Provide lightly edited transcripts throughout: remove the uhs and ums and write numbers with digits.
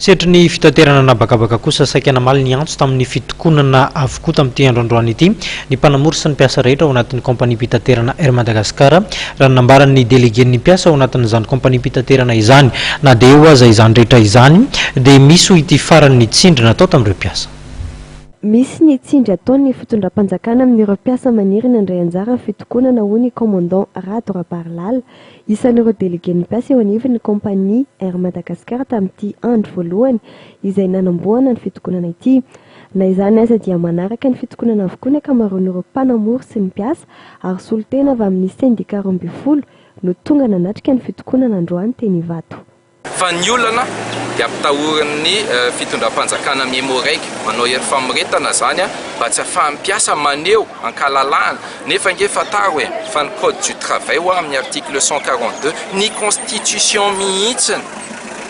Setry ny fitaterana nabakabaka kosa saika namaly ny antso tamin'ny fitokonana avokoa tamin'ity androandroany ity ny mpanamory sy ny mpiasa rehetra ao anatin'ny kompania mpitaterana Air Madagascar raha nambaran'ny déléguen'ny mpiasa ao anatin'izany kompania mpitaterana izany na dia eo aza izany rehetra izany dia misy ho ity faran'ny tsindry natao tamin'ireo mpiasa. Misy ny tsindry ataon'ny fitondram-panjakana amin'ireo mpiasa maniry nandray anjara ny fitokonana hoy ny commandant Rado Rabarlal isan'ireo déléguen'ny mpiasa eo anivon'ny kompania Air Madagascar tamin'ity andro voalohany izay nanamboana ny fitokonana ity. Na izany aza dia manaraka ny fitokonana avokoa ny ankamaroan'ireo mpanamory sy ny mpiasa ary solitena avy amin'ny sendika 12 no tonga nanatrika ny fitokonana androany teny Ivato. Fa ny olana dia ampitahorin'ny fitondram-panjakana miemoraiky manao hery famoretana zany mba tsy ahafahan'ny mpiasa maneho ankalalahana nefa nge fataro hoe fa ny code du travail ho amin'ny article 142 ny constitution mihitsiny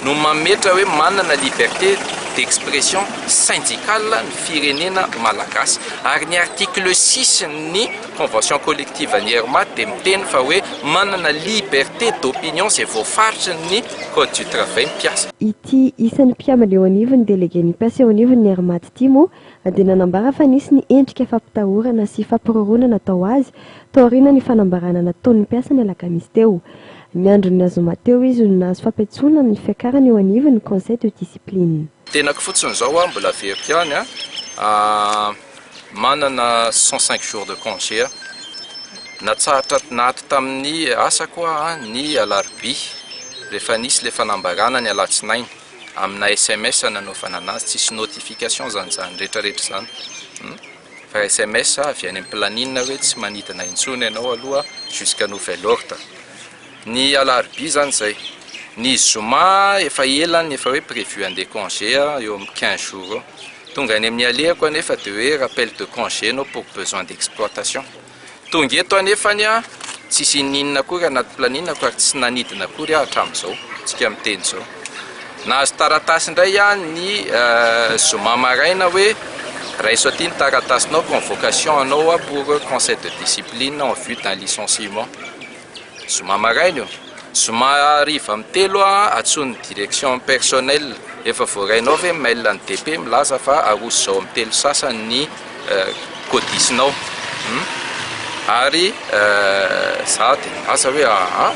no mametra hoe manana liberté d'expression syndicale ny firenena malagasy ary ny article 6 ny convention collective ny ERMA dia miteny fa hoe manana liberté d'opinion zay voafaritry ny code du travail mpiasa. Ity isan'ny mpiamana eo anivon'ny déléguen'ny mpiasa eo anivon'ny ERMA ity moa dia nanambara fa nisy ny endrika fampitahorana sy fampirorona natao azy taoriana ny fanambarana nataon'ny mpiasa ny alakamisy teo. Ny andron'ny azoma teo izy no nahazo fampitsoana amin'ny fiakarana eo anivon'ny conseil de discipline. Tenako fotsiny zao mbola very ihany manana 105 jours de congé natsahatra naty tamin'ny asa koa ny alarobia rehefa nisy le fanambarana ny alatsinainy amina SMS nanaovana anazy tsisy notification zany rehetrarehetra zany fa SMS avy any amin'ny planine hoe tsy manidina intsony ianao aloha jusqu'à nouvel ordre. Ny alarobia zany zay ny zoma efa elany efa hoe prévu en des congés eo amin'ny 15 jours tonga any amin'ny aleko anefa dia hoe rappel de congé no pour besoin d'exploitation tonga eto anefany tsisy ininona akory anaty planine ko ary tsy nanidina akory hatramin'izao tsika miteny zao. Nahazo taratasy indray ny zoma maraina hoe raiso aty ny taratasinao convocation anao pour conseil de discipline en vue d'un licenciement. Zoma maraina io zoma hariva amin'ny telo atsony direction personnelle efa voarainao ve mail ny DP milaza fa aroso zao amin'ny telo sasany ny kodisinao ary za dia milaza hoe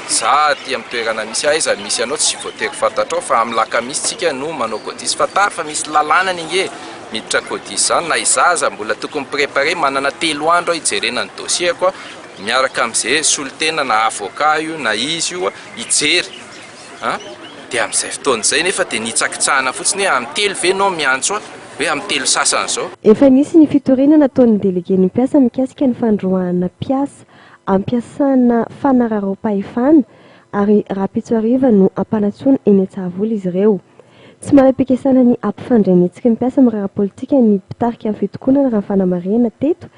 za aty amin'ny toerana misy aiza misy anao tsy voatery fantatrao fa amin'ny lakamisy tsika no manao kodisy fa tara fa misy lalànany inge miditra kodisy zany na izaza mbola tokony préparé manana 3 andro hijerena ny dossier koa miaraka amin'izay solitena na avocat io na izy io hijery dia amin'izay fotoana izay nefa dia nitsakitsahana fotsiny hoe amin'ny telo ve nao miantso hoe amin'ny telo sasany zao. Efa nisy ny fitorinana nataon'ny déléguen'ny mpiasa mikasika ny fandroahana mpiasa ampiasana fanararom-pahefana ary rapitsoariva no ampanatsoana eny Antsahavola izy ireo. Tsy manam-pikasana ny ampifandrenetsika ny mpiasa amin'ny raharaha politika ny mpitarika amin'ny fitokonana raha fanamarihana teto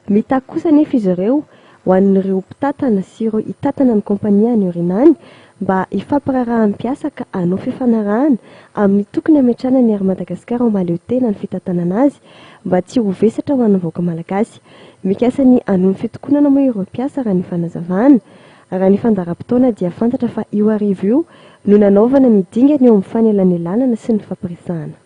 mitaky kosa nefa izy ireo ho an'ireo mpitatana sy ireo hitatana ny kompania any orinany mba hifampirarahan'ny mpiasa ka hanao fifanarahana amin'ny tokony hametrahana ny Air Madagascar ao mahaleo tena ny fitantanana azy mba tsy ho vesatra ho an'ny vahoaka malagasy. Mikasa ny hanohy ny fitokonana moa ireo mpiasa raha ny fanazavana raha ny fandaharam-potoana dia fantatra fa io arivo io no nanaovana midingana eo amin'ny fanelanelana sy ny fampirisahana.